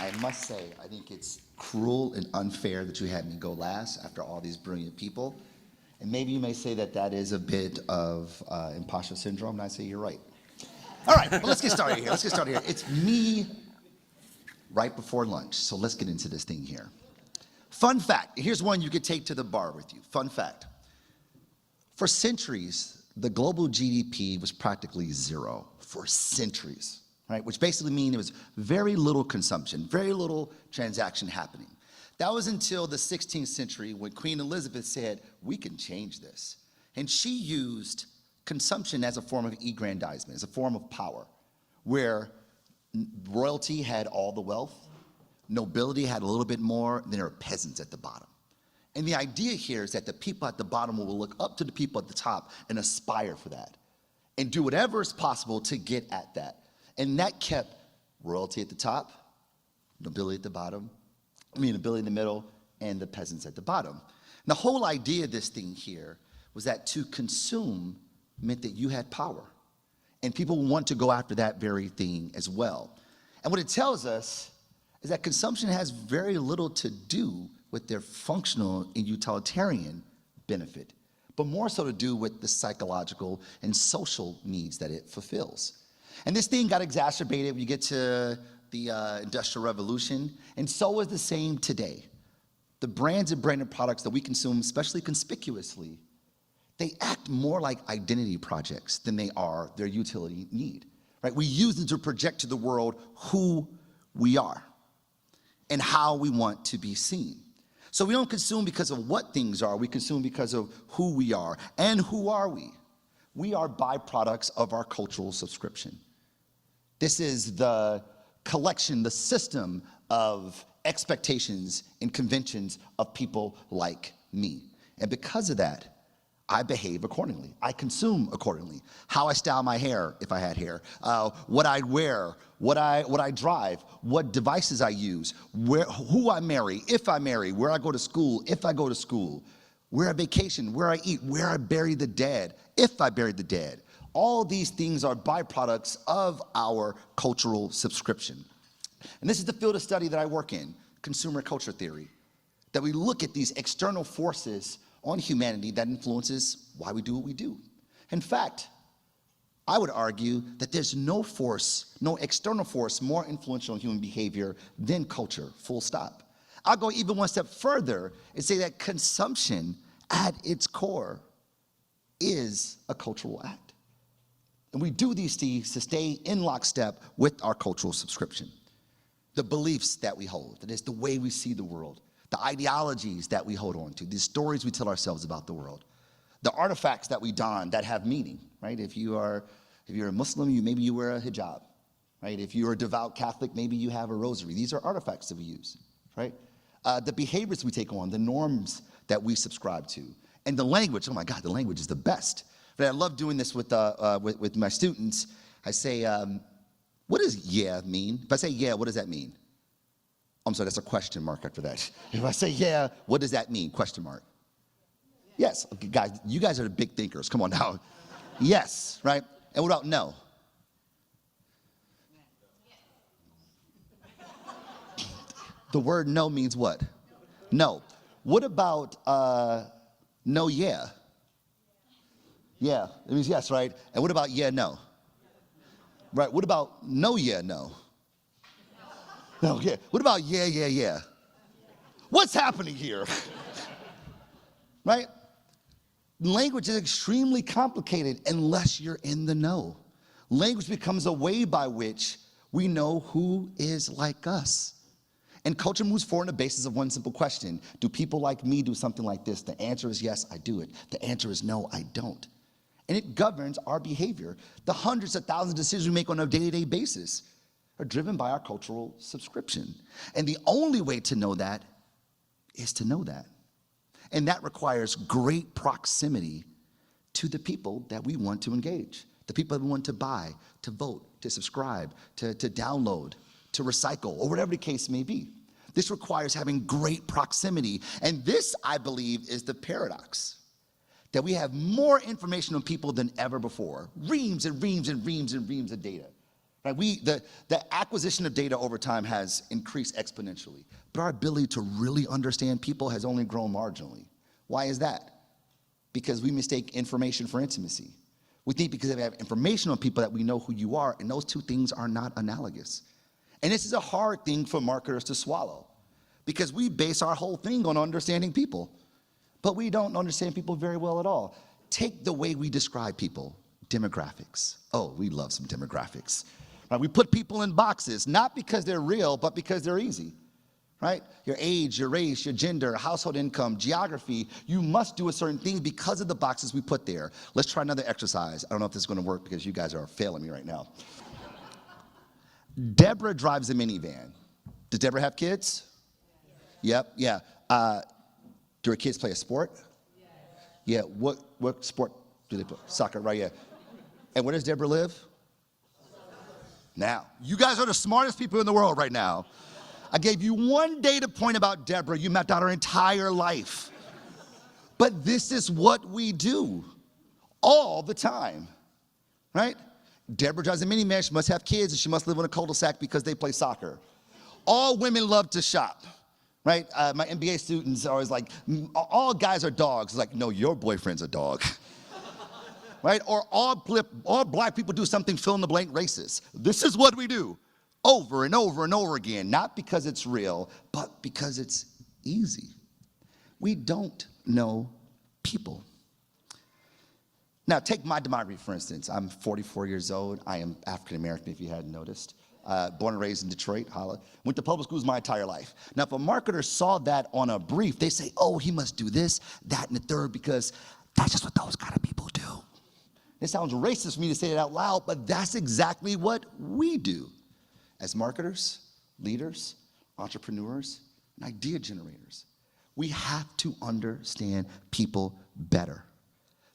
I must say, I think it's cruel and unfair that you had me go last after all these brilliant people. And maybe you may say that that is a bit of imposter syndrome, and I say you're right. All right, well, let's get started here. It's me right before lunch, so let's get into this thing here. Fun fact, here's one you could take to the bar with you. Fun fact. For centuries, the global GDP was practically zero. For centuries, right? Which basically means there was very little consumption, very little transaction happening. That was until the 16th century when Queen Elizabeth said, we can change this. And she used consumption as a form of aggrandizement, as a form of power, where royalty had all the wealth, nobility had a little bit more, and then there were peasants at the bottom. And the idea here is that the people at the bottom will look up to the people at the top and aspire for that and do whatever is possible to get at that. And that kept royalty at the top, nobility at the bottom, nobility in the middle, and the peasants at the bottom. And the whole idea of this thing here was that to consume meant that you had power. And people want to go after that very thing as well. And what it tells us is that consumption has very little to do with their functional and utilitarian benefit, but more so to do with the psychological and social needs that it fulfills. And this thing got exacerbated when you get to the Industrial Revolution, and so is the same today. The brands and branded products that we consume, especially conspicuously, they act more like identity projects than they are their utility need, right? We use them to project to the world who we are and how we want to be seen. So we don't consume because of what things are, we consume because of who we are. And who are we? We are byproducts of our cultural subscription. This is the collection, the system of expectations and conventions of people like me. And because of that, I behave accordingly. I consume accordingly. How I style my hair, if I had hair, what I wear, what I drive, what devices I use, who I marry, if I marry, where I go to school, if I go to school, where I vacation, where I eat, where I bury the dead, if I bury the dead. All these things are byproducts of our cultural subscription. And this is the field of study that I work in, consumer culture theory, that we look at these external forces on humanity that influences why we do what we do. In fact, I would argue that there's no force, no external force more influential on human behavior than culture, full stop. I'll go even one step further and say that consumption at its core is a cultural act. And we do these things to stay in lockstep with our cultural subscription. The beliefs that we hold, that is the way we see the world, the ideologies that we hold on to, the stories we tell ourselves about the world, the artifacts that we don that have meaning, right? If you're a Muslim, maybe you wear a hijab, right? If you're a devout Catholic, maybe you have a rosary. These are artifacts that we use, right? The behaviors we take on, the norms that we subscribe to, and the language. Oh my God, the language is the best. But I love doing this with my students. I say, what does yeah mean? If I say yeah, what does that mean? I'm sorry, that's a question mark after that. If I say yeah, what does that mean? Question mark. Yes, okay, guys, you guys are the big thinkers. Come on now. Yes, right? And what about no? The word no means what? No. What about no yeah? Yeah, it means yes, right? And what about yeah, no? Right, what about no yeah, no? No, yeah. What about yeah, yeah, yeah? What's happening here? Right? Language is extremely complicated unless you're in the know. Language becomes a way by which we know who is like us. And culture moves forward on the basis of one simple question. Do people like me do something like this? The answer is yes, I do it. The answer is no, I don't. And it governs our behavior. The hundreds of thousands of decisions we make on a day-to-day basis are driven by our cultural subscription. And the only way to know that is to know that. And that requires great proximity to the people that we want to engage, the people that we want to buy, to vote, to subscribe, to download, to recycle, or whatever the case may be. This requires having great proximity. And this, I believe, is the paradox, that we have more information on people than ever before, reams and reams and reams and reams of data. right? The acquisition of data over time has increased exponentially, but our ability to really understand people has only grown marginally. Why is that? Because we mistake information for intimacy. We think because we have information on people that we know who you are, and those two things are not analogous. And this is a hard thing for marketers to swallow, because we base our whole thing on understanding people, but we don't understand people very well at all. Take the way we describe people, demographics. Oh, we love some demographics. Right? We put people in boxes, not because they're real, but because they're easy. Right? Your age, your race, your gender, household income, geography, you must do a certain thing because of the boxes we put there. Let's try another exercise. I don't know if this is going to work because you guys are failing me right now. Deborah drives a minivan. Does Deborah have kids? Yep, yeah. Do her kids play a sport? Yeah, what sport do they play? Soccer, right, yeah. And where does Deborah live? Now, you guys are the smartest people in the world right now. I gave you one data point about Deborah. You mapped out her entire life. But this is what we do all the time, right? Deborah drives a minivan. She must have kids, and she must live in a cul-de-sac because they play soccer. All women love to shop, right? My MBA students are always like, all guys are dogs. It's like, no, your boyfriend's a dog. Right? Or all black people do something fill in the blank racist. This is what we do over and over and over again, not because it's real, but because it's easy. We don't know people. Now, take my demography, for instance. I'm 44 years old. I am African American, if you hadn't noticed. Born and raised in Detroit, holla. Went to public schools my entire life. Now, if a marketer saw that on a brief, they say, oh, he must do this, that, and the third, because that's just what those kind of people do. It sounds racist for me to say it out loud, but that's exactly what we do as marketers, leaders, entrepreneurs, and idea generators. We have to understand people better.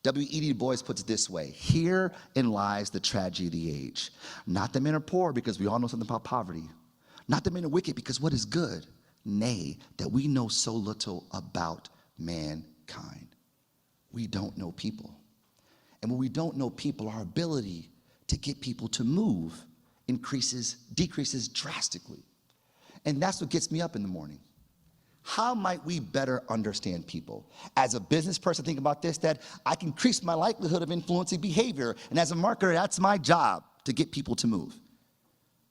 W.E.B. Du Bois puts it this way: herein lies the tragedy of the age. Not that men are poor, because we all know something about poverty. Not that men are wicked, because what is good? Nay, that we know so little about mankind. We don't know people. And when we don't know people, our ability to get people to move decreases drastically. And that's what gets me up in the morning. How might we better understand people? As a business person, think about this, that I can increase my likelihood of influencing behavior. And as a marketer, that's my job, to get people to move.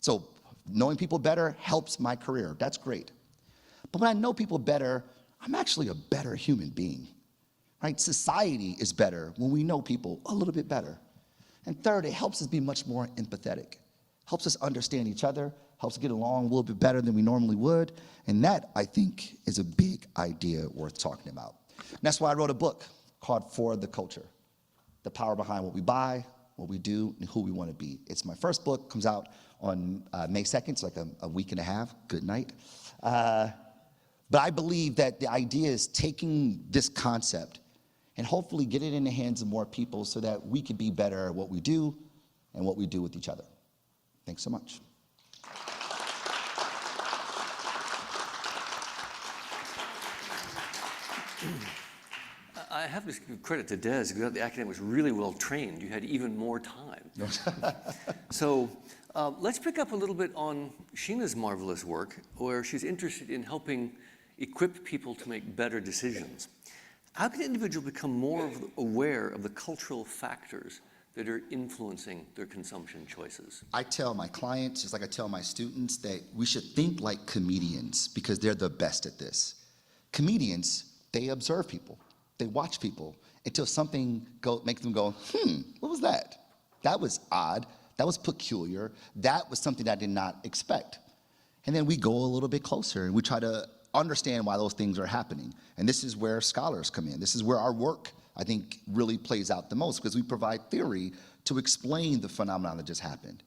So knowing people better helps my career. That's great. But when I know people better, I'm actually a better human being. Right? Society is better when we know people a little bit better. And third, it helps us be much more empathetic. Helps us understand each other, helps us get along a little bit better than we normally would. And that, I think, is a big idea worth talking about. And that's why I wrote a book called For the Culture: The Power Behind What We Buy, What We Do, and Who We Want to Be. It's my first book, comes out on May 2nd, it's like a week and a half. Good night. But I believe that the idea is taking this concept and hopefully get it in the hands of more people so that we can be better at what we do and what we do with each other. Thanks so much. I have to give credit to Des, because the academic was really well trained. You had even more time. So let's pick up a little bit on Sheena's marvelous work, where she's interested in helping equip people to make better decisions. How can an individual become more aware of the cultural factors that are influencing their consumption choices? I tell my clients, just like I tell my students, that we should think like comedians, because they're the best at this. Comedians, they observe people. They watch people until something makes them go, what was that? That was odd. That was peculiar. That was something I did not expect. And then we go a little bit closer and we try to understand why those things are happening. And this is where scholars come in. This is where our work, I think, really plays out the most, because we provide theory to explain the phenomenon that just happened.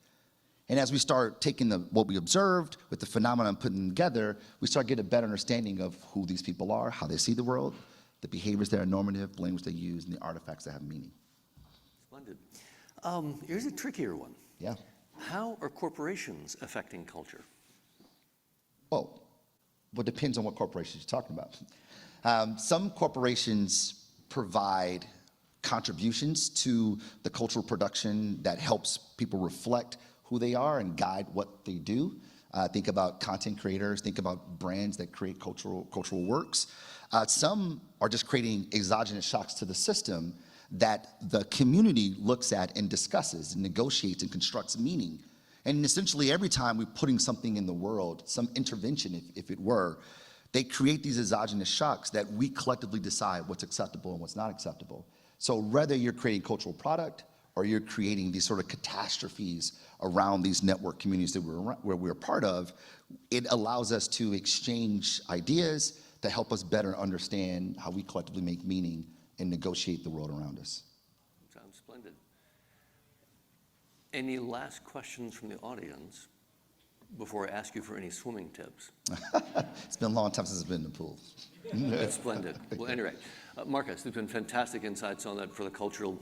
And as we start taking what we observed with the phenomenon and putting them together, we start getting a better understanding of who these people are, how they see the world, the behaviors that are normative, the language they use, and the artifacts that have meaning. Splendid. Here's a trickier one. Yeah. How are corporations affecting culture? Well, it depends on what corporations you're talking about. Some corporations provide contributions to the cultural production that helps people reflect who they are and guide what they do. Think about content creators, think about brands that create cultural works. Some are just creating exogenous shocks to the system that the community looks at and discusses and negotiates and constructs meaning. And essentially every time we're putting something in the world, some intervention if it were, they create these exogenous shocks that we collectively decide what's acceptable and what's not acceptable. So whether you're creating cultural product or you're creating these sort of catastrophes around these network communities that we're part of, it allows us to exchange ideas to help us better understand how we collectively make meaning and negotiate the world around us. Sounds splendid. Any last questions from the audience before I ask you for any swimming tips? It's been a long time since I've been in the pool. That's splendid. Well, anyway, Marcus, there's been fantastic insights on that for the cultural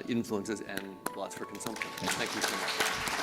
influences and lots for consumption. Thank you so much.